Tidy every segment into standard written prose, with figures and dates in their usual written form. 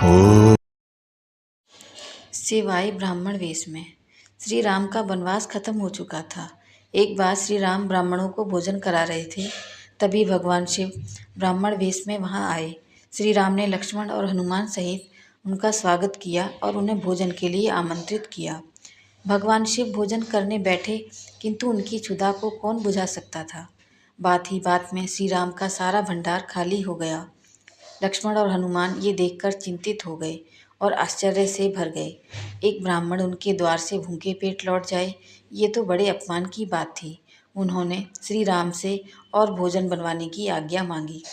ओ सिवाय ब्राह्मण वेश में। श्री राम का वनवास खत्म हो चुका था। एक बार श्री राम ब्राह्मणों को भोजन करा रहे थे, तभी भगवान शिव ब्राह्मण वेश में वहां आए। श्री राम ने लक्ष्मण और हनुमान सहित उनका स्वागत किया और उन्हें भोजन के लिए आमंत्रित किया। भगवान शिव भोजन करने बैठे, किंतु उनकी क्षुधा को कौन बुझा सकता था। बात ही बात में श्री राम का सारा भंडार खाली हो गया। लक्ष्मण और हनुमान ये देखकर चिंतित हो गए और आश्चर्य से भर गए। एक ब्राह्मण उनके द्वार से भूखे पेट लौट जाए, ये तो बड़े अपमान की बात थी। उन्होंने श्री राम से और भोजन बनवाने की आज्ञा मांगी।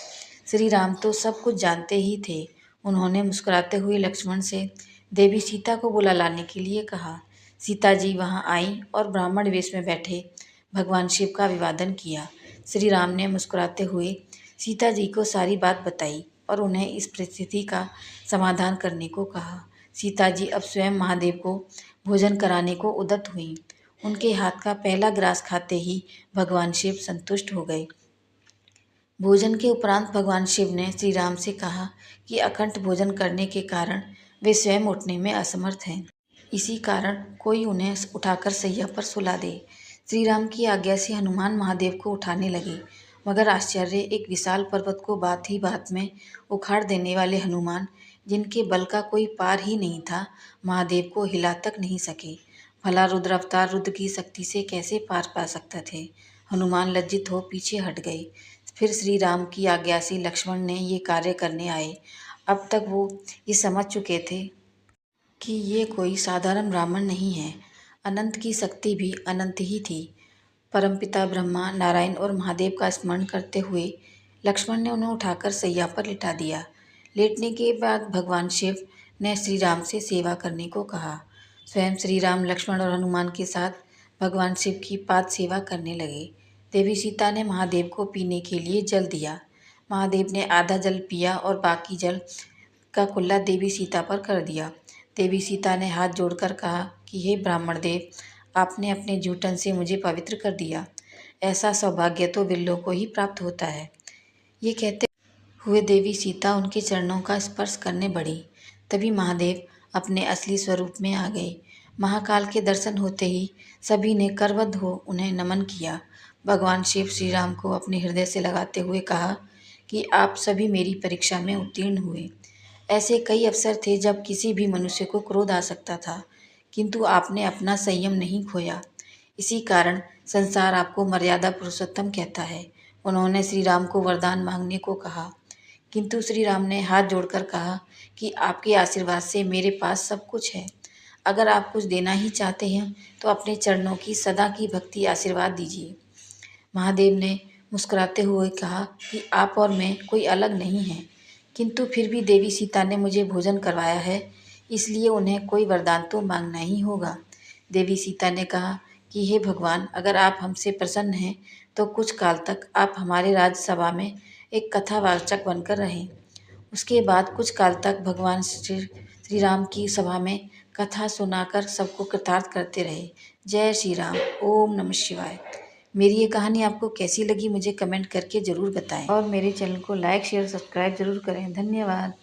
श्री राम तो सब कुछ जानते ही थे। उन्होंने मुस्कुराते हुए लक्ष्मण से देवी सीता को बुला लाने के लिए कहा। सीता जी वहां आईं और ब्राह्मण वेश में बैठे भगवान शिव का अभिवादन किया। श्री राम ने मुस्कुराते हुए सीता जी को सारी बात बताई और उन्हें इस परिस्थिति का समाधान करने को कहा। सीता जी अब स्वयं महादेव को भोजन कराने को उद्यत हुईं। उनके हाथ का पहला ग्रास खाते ही भगवान शिव संतुष्ट हो गए। भोजन के उपरांत भगवान शिव ने श्री राम से कहा कि अखंड भोजन करने के कारण वे स्वयं उठने में असमर्थ हैं। इसी कारण कोई उन्हें उठाकर सैया पर सुला दे। श्री राम की आज्ञा से हनुमान महादेव को उठाने लगे, मगर आश्चर्य, एक विशाल पर्वत को बात ही बात में उखाड़ देने वाले हनुमान, जिनके बल का कोई पार ही नहीं था, महादेव को हिला तक नहीं सके। भला रुद्र अवतार रुद्र की शक्ति से कैसे पार पा सकते थे। हनुमान लज्जित हो पीछे हट गए। फिर श्री राम की आज्ञा से लक्ष्मण ने ये कार्य करने आए। अब तक वो ये समझ चुके थे कि ये कोई साधारण ब्राह्मण नहीं है। अनंत की शक्ति भी अनंत ही थी। परमपिता ब्रह्मा, नारायण और महादेव का स्मरण करते हुए लक्ष्मण ने उन्हें उठाकर सैया पर लिटा दिया। लेटने के बाद भगवान शिव ने श्री राम से सेवा करने को कहा। स्वयं श्री राम लक्ष्मण और हनुमान के साथ भगवान शिव की पाद सेवा करने लगे। देवी सीता ने महादेव को पीने के लिए जल दिया। महादेव ने आधा जल पिया और बाकी जल का कुल्ला देवी सीता पर कर दिया। देवी सीता ने हाथ जोड़कर कहा कि हे ब्राह्मण देव, आपने अपने जूठन से मुझे पवित्र कर दिया। ऐसा सौभाग्य तो बिल्लों को ही प्राप्त होता है। ये कहते हुए देवी सीता उनके चरणों का स्पर्श करने बढ़ी। तभी महादेव अपने असली स्वरूप में आ गए। महाकाल के दर्शन होते ही सभी ने करवध हो उन्हें नमन किया। भगवान शिव श्री राम को अपने हृदय से लगाते हुए कहा कि आप सभी मेरी परीक्षा में उत्तीर्ण हुए। ऐसे कई अवसर थे जब किसी भी मनुष्य को क्रोध आ सकता था, किंतु आपने अपना संयम नहीं खोया। इसी कारण संसार आपको मर्यादा पुरुषोत्तम कहता है। उन्होंने श्री राम को वरदान मांगने को कहा, किंतु श्री राम ने हाथ जोड़कर कहा कि आपके आशीर्वाद से मेरे पास सब कुछ है। अगर आप कुछ देना ही चाहते हैं तो अपने चरणों की सदा की भक्ति आशीर्वाद दीजिए। महादेव ने मुस्कुराते हुए कहा कि आप और मैं कोई अलग नहीं हैं, किंतु फिर भी देवी सीता ने मुझे भोजन करवाया है, इसलिए उन्हें कोई वरदान तो मांगना ही होगा। देवी सीता ने कहा कि हे भगवान, अगर आप हमसे प्रसन्न हैं तो कुछ काल तक आप हमारे राज्यसभा में एक कथावाचक बनकर रहें। उसके बाद कुछ काल तक भगवान श्री राम की सभा में कथा सुनाकर सबको कृतार्थ करते रहे। जय श्री राम। ओम नमः शिवाय। मेरी ये कहानी आपको कैसी लगी मुझे कमेंट करके ज़रूर बताएं और मेरे चैनल को लाइक शेयर सब्सक्राइब ज़रूर करें। धन्यवाद।